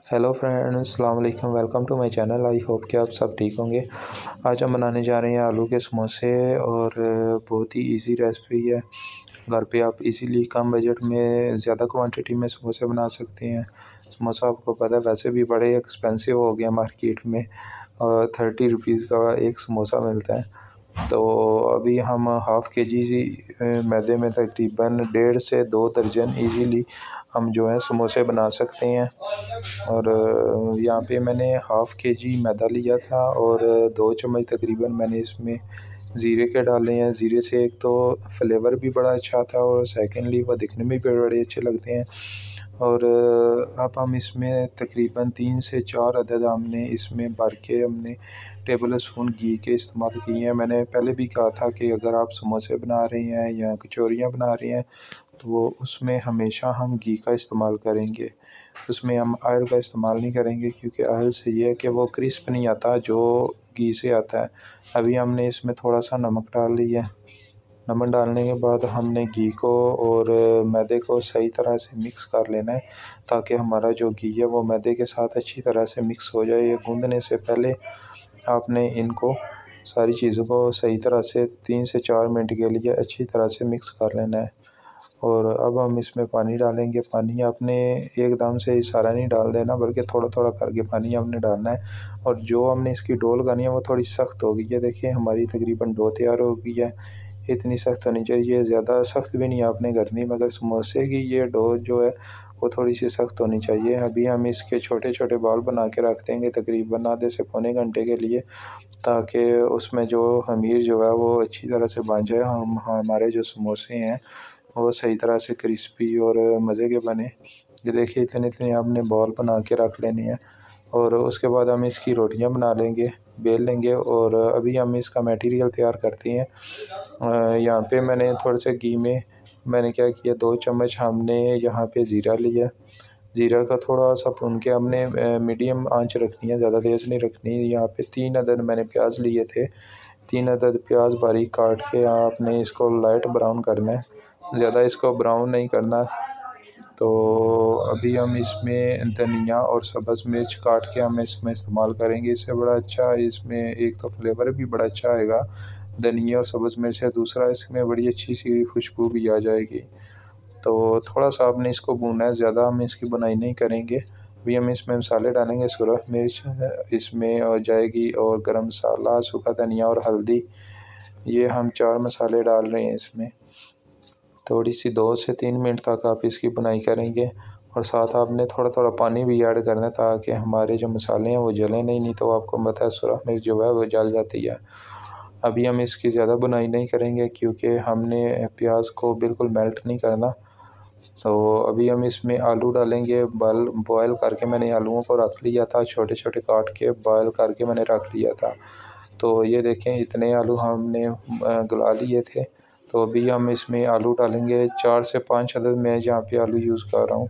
Hello friends, अस्सलाम वालेकुम। Welcome to my channel. I hope कि आप सब ठीक होंगे। आज हम बनाने जा रहे हैं आलू के समोसे और बहुत ही इजी रेसिपी है। घर पे आप इजीली कम बजट में ज़्यादा क्वांटिटी में समोसे बना सकते हैं। समोसा आपको पता है वैसे भी बड़े एक्सपेंसिव हो गया मार्केट में, और 30 रुपीज़ का एक समोसा मिलता है। तो अभी हम हाफ़ केजी मैदे में तकरीबन 1.5 से 2 दर्जन इजीली हम जो है समोसे बना सकते हैं। और यहाँ पे मैंने हाफ़ केजी मैदा लिया था और 2 चम्मच तकरीबन मैंने इसमें ज़ीरे के डाले हैं। ज़ीरे से एक तो फ्लेवर भी बड़ा अच्छा आता है और सेकेंडली वो दिखने में भी बड़े अच्छे लगते हैं। और अब हम इसमें तकरीबन 3 से 4 अदद हमने इसमें भर के हमने टेबल स्पून घी के इस्तेमाल किए हैं। मैंने पहले भी कहा था कि अगर आप समोसे बना रहे हैं या कचौरियाँ बना रहे हैं तो उसमें हमेशा हम घी का इस्तेमाल करेंगे। उसमें हम ऑयल का इस्तेमाल नहीं करेंगे, क्योंकि ऑयल से ये है कि वो क्रिस्प नहीं आता जो घी से आता है। अभी हमने इसमें थोड़ा सा नमक डाल लिया है। नमक डालने के बाद हमने घी को और मैदे को सही तरह से मिक्स कर लेना है, ताकि हमारा जो घी है वो मैदे के साथ अच्छी तरह से मिक्स हो जाए। ये गूंदने से पहले आपने इनको सारी चीज़ों को सही तरह से 3 से 4 मिनट के लिए अच्छी तरह से मिक्स कर लेना है। और अब हम इसमें पानी डालेंगे। पानी आपने एकदम से सारा नहीं डाल देना, बल्कि थोड़ा थोड़ा करके पानी हमने डालना है। और जो हमने इसकी डो लगानी है वो थोड़ी सख्त हो गई है। देखिए हमारी तकरीबन डो तैयार हो गई है। इतनी सख्त होनी चाहिए, ज़्यादा सख्त भी नहीं आपने करनी, मगर समोसे की ये डो जो है वो थोड़ी सी सख्त होनी चाहिए। अभी हम इसके छोटे छोटे बॉल बना के रख देंगे तकरीबन आधे से पौने घंटे के लिए, ताकि उसमें जो खमीर जो है वो अच्छी तरह से बन जाए। हमारे जो समोसे हैं वो सही तरह से क्रिस्पी और मज़े के बने। ये देखिए इतने इतने आपने बॉल बना के रख लेने हैं। और उसके बाद हम इसकी रोटियां बना लेंगे, बेल लेंगे। और अभी हम इसका मटेरियल तैयार करते हैं। यहाँ पे मैंने थोड़े से घी में मैंने क्या किया, 2 चम्मच हमने यहाँ पे ज़ीरा लिया। ज़ीरा का थोड़ा सा भून के हमने मीडियम आंच रखनी है, ज़्यादा तेज़ नहीं रखनी। यहाँ पे 3 अदद मैंने प्याज लिए थे। 3 अदद प्याज बारीक काट के आपने इसको लाइट ब्राउन करना है, ज़्यादा इसको ब्राउन नहीं करना। तो अभी हम इसमें धनिया और सब्ज़ मिर्च काट के हम इसमें इस्तेमाल करेंगे। इससे बड़ा अच्छा इसमें एक तो फ्लेवर भी बड़ा अच्छा आएगा धनिया और सब्ज़ मिर्च है, दूसरा इसमें बड़ी अच्छी सी खुशबू भी आ जाएगी। तो थोड़ा सा आपने इसको भूनना है, ज़्यादा हम इसकी बुनाई नहीं करेंगे। अभी हम इसमें मसाले डालेंगे। सुरख मिर्च इसमें और जाएगी, और गरम मसाला, सूखा धनिया और हल्दी। ये हम 4 मसाले डाल रहे हैं इसमें। थोड़ी सी 2 से 3 मिनट तक आप इसकी बुनाई करेंगे, और साथ आपने थोड़ा थोड़ा पानी भी ऐड करना है, ताकि हमारे जो मसाले हैं वो जले नहीं तो आपको पता है सुरख मिर्च जो है वो जल जाती है। अभी हम इसकी ज़्यादा बुनाई नहीं करेंगे, क्योंकि हमने प्याज को बिल्कुल मेल्ट नहीं करना। तो अभी हम इसमें आलू डालेंगे। बॉयल करके मैंने आलूओं को रख लिया था, छोटे छोटे काट के बॉयल करके मैंने रख लिया था। तो ये देखें इतने आलू हमने गला लिए थे। तो अभी हम इसमें आलू डालेंगे। 4 से 5 अदद मैं यहाँ पे आलू यूज़ कर रहा हूँ।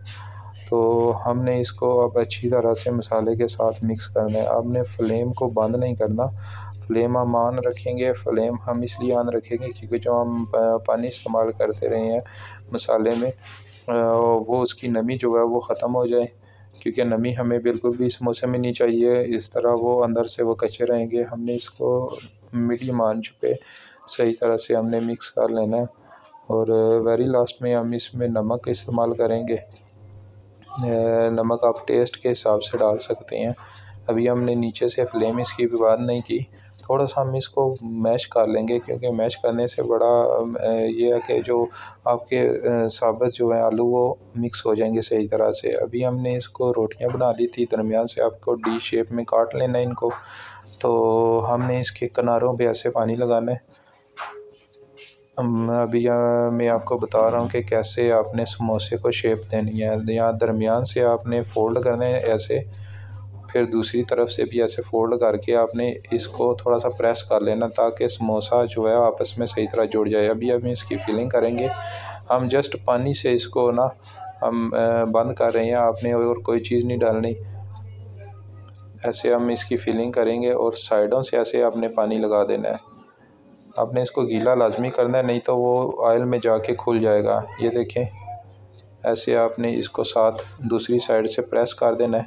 तो हमने इसको अब अच्छी तरह से मसाले के साथ मिक्स करना है। आपने फ्लेम को बंद नहीं करना, फ्लेम हम ऑन रखेंगे। फ्लेम हम इसलिए ऑन रखेंगे क्योंकि जो हम पानी इस्तेमाल करते रहे हैं मसाले में, वो उसकी नमी जो है वो ख़त्म हो जाए, क्योंकि नमी हमें बिल्कुल भी समोसे में नहीं चाहिए। इस तरह वो अंदर से वो कच्चे रहेंगे। हमने इसको मीडियम आंच पे सही तरह से हमने मिक्स कर लेना है। और वेरी लास्ट में हम इसमें नमक इस्तेमाल करेंगे। नमक आप टेस्ट के हिसाब से डाल सकते हैं। अभी हमने नीचे से फ्लेम इसकी भी बंद नहीं की। थोड़ा सा हम इसको मैश कर लेंगे, क्योंकि मैश करने से बड़ा ये है कि जो आपके साबुत जो है आलू वो मिक्स हो जाएंगे सही तरह से। अभी हमने इसको रोटियां बना ली थी, दरमियान से आपको डी शेप में काट लेना है इनको। तो हमने इसके किनारों पे ऐसे पानी लगाना है। अभी मैं आपको बता रहा हूँ कि कैसे आपने समोसे को शेप देनी है। यहाँ दरमियान से आपने फ़ोल्ड करना है ऐसे, फिर दूसरी तरफ से भी ऐसे फ़ोल्ड करके आपने इसको थोड़ा सा प्रेस कर लेना, ताकि समोसा जो है आपस में सही तरह जुड़ जाए। अभी हम इसकी फिलिंग करेंगे। हम जस्ट पानी से इसको ना हम बंद कर रहे हैं, आपने और कोई चीज़ नहीं डालनी। ऐसे हम इसकी फिलिंग करेंगे और साइडों से ऐसे आपने पानी लगा देना है। आपने इसको गीला लाजमी करना है, नहीं तो वो ऑयल में जाके खुल जाएगा। ये देखें ऐसे आपने इसको साथ दूसरी साइड से प्रेस कर देना है।